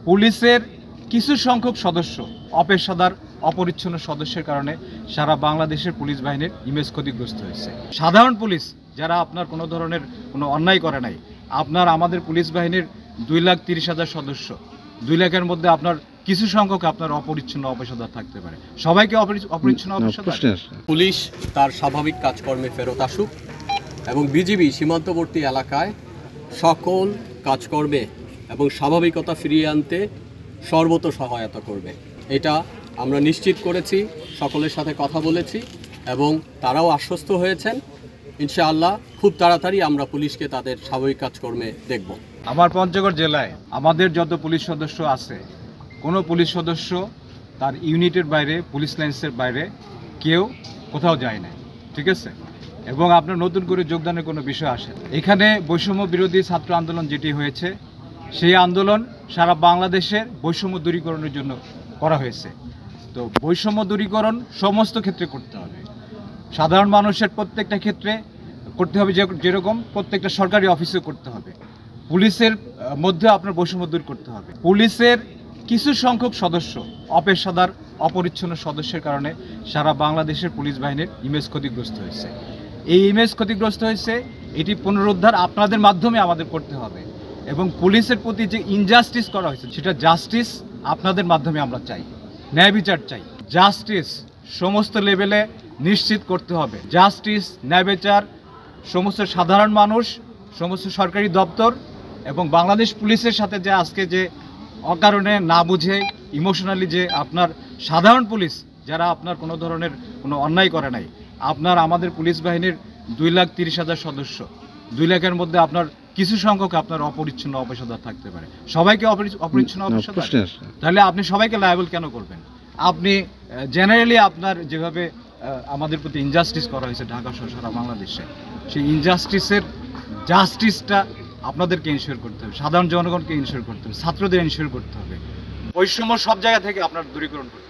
পুলিশের কিছু সংখ্যক সদস্য অপেশাদার অপরিচ্ছন্ন সদস্যের কারণে সারা বাংলাদেশের পুলিশ বাহিনীর ইমেজ ক্ষতিগ্রস্ত হয়েছে। সাধারণ পুলিশ যারা আপনার কোনো ধরনের কোনো অন্যায় করে নাই, আপনার আমাদের পুলিশ বাহিনীর 2,30,000 সদস্য, 2 লাখের মধ্যে আপনার কিছু সংখ্যক আপনার অপরিচ্ছন্ন অপেশাদার থাকতে পারে। সবাইকে অপরিচ্ছন্ন অপেশাদার? পুলিশ তার স্বাভাবিক কাজকর্মে ফেরত আসুক এবং বিজিবি সীমান্তবর্তী এলাকায় সকল কাজকর্মে এবং স্বাভাবিকতা ফিরিয়ে আনতে সর্বত সহায়তা করবে। এটা আমরা নিশ্চিত করেছি, সকলের সাথে কথা বলেছি এবং তারাও আশ্বস্ত হয়েছেন। ইনশাআল্লাহ খুব তাড়াতাড়ি আমরা পুলিশকে তাদের স্বাভাবিক কাজকর্মে দেখব। আমার পঞ্চগড় জেলায় আমাদের যত পুলিশ সদস্য আছে, কোনো পুলিশ সদস্য তার ইউনিটের বাইরে, পুলিশ লাইন্সের বাইরে কেউ কোথাও যায় না, ঠিক আছে? এবং আপনার নতুন করে যোগদানের কোনো বিষয় আসে। এখানে বৈষম্য বিরোধী ছাত্র আন্দোলন যেটি হয়েছে, সেই আন্দোলন সারা বাংলাদেশের বৈষম্য দূরীকরণের জন্য করা হয়েছে। তো বৈষম্য দূরীকরণ সমস্ত ক্ষেত্রে করতে হবে, সাধারণ মানুষের প্রত্যেকটা ক্ষেত্রে করতে হবে, যেরকম প্রত্যেকটা সরকারি অফিসেও করতে হবে। পুলিশের মধ্যে আপনার বৈষম্য দূর করতে হবে। পুলিশের কিছু সংখ্যক সদস্য অপেশাদার অপরিচ্ছন্ন সদস্যের কারণে সারা বাংলাদেশের পুলিশ বাহিনীর ইমেজ ক্ষতিগ্রস্ত হয়েছে। এই ইমেজ ক্ষতিগ্রস্ত হয়েছে, এটি পুনরুদ্ধার আপনাদের মাধ্যমে আমাদের করতে হবে। এবং পুলিশের প্রতি যে ইনজাস্টিস করা হয়েছে, সেটা জাস্টিস আপনাদের মাধ্যমে আমরা চাই, ন্যায় বিচার চাই। জাস্টিস সমস্ত লেভেলে নিশ্চিত করতে হবে। জাস্টিস, ন্যায় বিচার সমস্ত সাধারণ মানুষ, সমস্ত সরকারি দপ্তর এবং বাংলাদেশ পুলিশের সাথে যে আজকে যে অকারণে না বুঝে ইমোশনালি যে আপনার সাধারণ পুলিশ যারা আপনার কোনো ধরনের কোনো অন্যায় করে নাই, আপনার আমাদের পুলিশ বাহিনীর 2,30,000 সদস্য, 2 লাখের মধ্যে আপনার কিছু সংখ্যক আপনার অপরিচ্ছন্ন অপেশাদার থাকতে পারে। সবাইকে অপরিচ্ছন্ন অপেশাদার? তাহলে আপনি সবাইকে লায়াবল কেন করবেন? আপনি জেনারেলি আপনার যেভাবে আমাদের প্রতি ইনজাস্টিস করা হয়েছে ঢাকা সহ সারা বাংলাদেশে, সেই ইনজাস্টিসের জাস্টিসটা আপনাদেরকে ইনশিওর করতে হবে, সাধারণ জনগণকে ইনশিওর করতে হবে, ছাত্রদের ইনশিওর করতে হবে। বৈষম্য সব জায়গা থেকে আপনার দূরীকরণ করতে হবে।